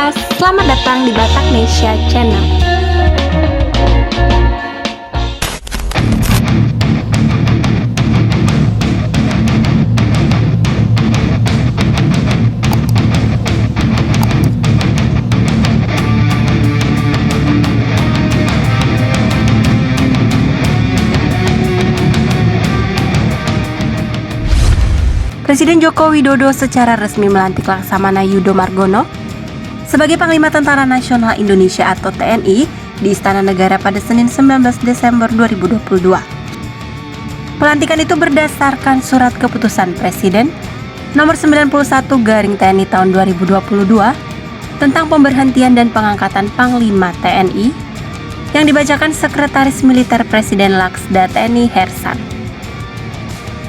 Podcast, selamat datang di Bataknesia Channel. Presiden Joko Widodo secara resmi melantik Laksamana Yudho Margono sebagai Panglima Tentara Nasional Indonesia atau TNI di Istana Negara pada Senin 19 Desember 2022. Pelantikan itu berdasarkan surat keputusan Presiden nomor 91/TNI tahun 2022 tentang pemberhentian dan pengangkatan Panglima TNI yang dibacakan Sekretaris Militer Presiden Laksda TNI Hersan.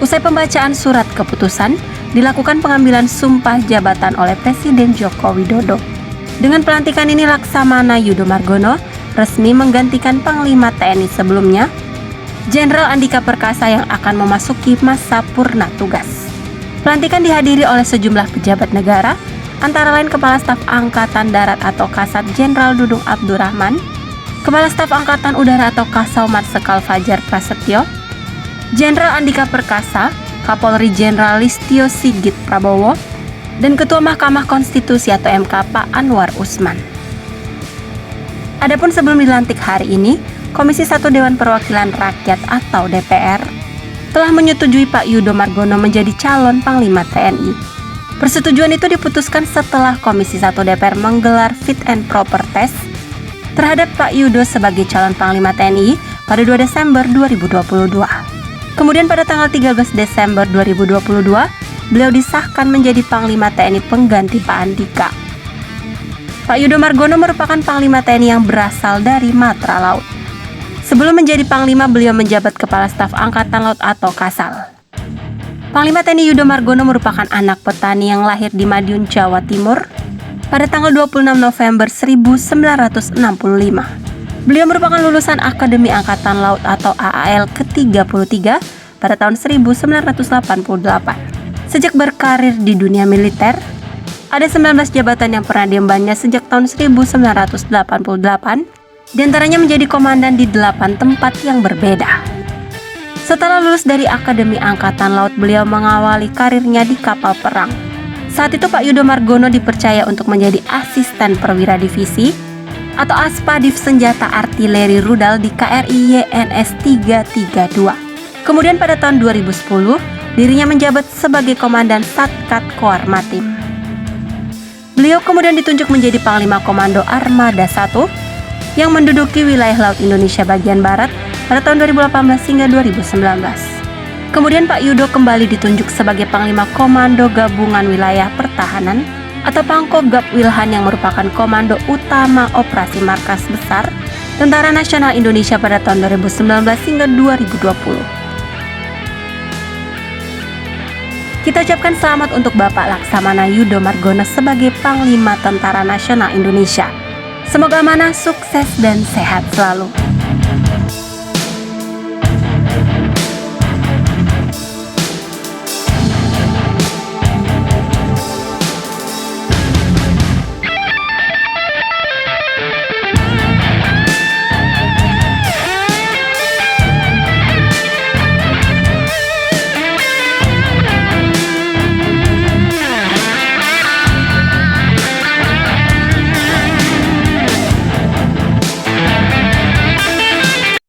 Usai pembacaan surat keputusan, dilakukan pengambilan sumpah jabatan oleh Presiden Joko Widodo. Dengan pelantikan ini, Laksamana Yudho Margono resmi menggantikan Panglima TNI sebelumnya, Jenderal Andika Perkasa yang akan memasuki masa purna tugas. Pelantikan dihadiri oleh sejumlah pejabat negara, antara lain Kepala Staf Angkatan Darat atau Kasat Jenderal Dudung Abdurrahman, Kepala Staf Angkatan Udara atau Kasau Marsikal Fajar Prasetyo, Jenderal Andika Perkasa, Kapolri Jenderal Listio Sigit Prabowo, dan Ketua Mahkamah Konstitusi atau MK Pak Anwar Usman. Adapun sebelum dilantik hari ini, Komisi 1 Dewan Perwakilan Rakyat atau DPR telah menyetujui Pak Yudho Margono menjadi calon Panglima TNI. Persetujuan itu diputuskan setelah Komisi 1 DPR menggelar fit and proper test terhadap Pak Yudho sebagai calon Panglima TNI pada 2 Desember 2022. Kemudian pada tanggal 13 Desember 2022, beliau disahkan menjadi Panglima TNI pengganti Pak Andika. Pak Yudho Margono merupakan Panglima TNI yang berasal dari Matra Laut. Sebelum menjadi Panglima, beliau menjabat Kepala Staf Angkatan Laut atau Kasal. Panglima TNI Yudho Margono merupakan anak petani yang lahir di Madiun, Jawa Timur pada tanggal 26 November 1965. Beliau merupakan lulusan Akademi Angkatan Laut atau AAL ke-33 pada tahun 1988. Sejak berkarir di dunia militer, ada 19 jabatan yang pernah diembannya sejak tahun 1988, diantaranya menjadi komandan di 8 tempat yang berbeda. Setelah lulus dari Akademi Angkatan Laut, beliau mengawali karirnya di kapal perang. Saat itu Pak Yudho Margono dipercaya untuk menjadi asisten perwira divisi atau Aspadif Senjata Artileri Rudal di KRI YNS 332. Kemudian pada tahun 2010, dirinya menjabat sebagai Komandan Satkat Koarmatim. Beliau kemudian ditunjuk menjadi Panglima Komando Armada 1 yang menduduki wilayah Laut Indonesia bagian Barat pada tahun 2018 hingga 2019. Kemudian Pak Yudho kembali ditunjuk sebagai Panglima Komando Gabungan Wilayah Pertahanan atau Pangkogap Wilhan yang merupakan komando utama operasi markas besar Tentara Nasional Indonesia pada tahun 2019 hingga 2020. Kita ucapkan selamat untuk Bapak Laksamana Yudho Margono sebagai Panglima Tentara Nasional Indonesia. Semoga amanah, sukses, dan sehat selalu.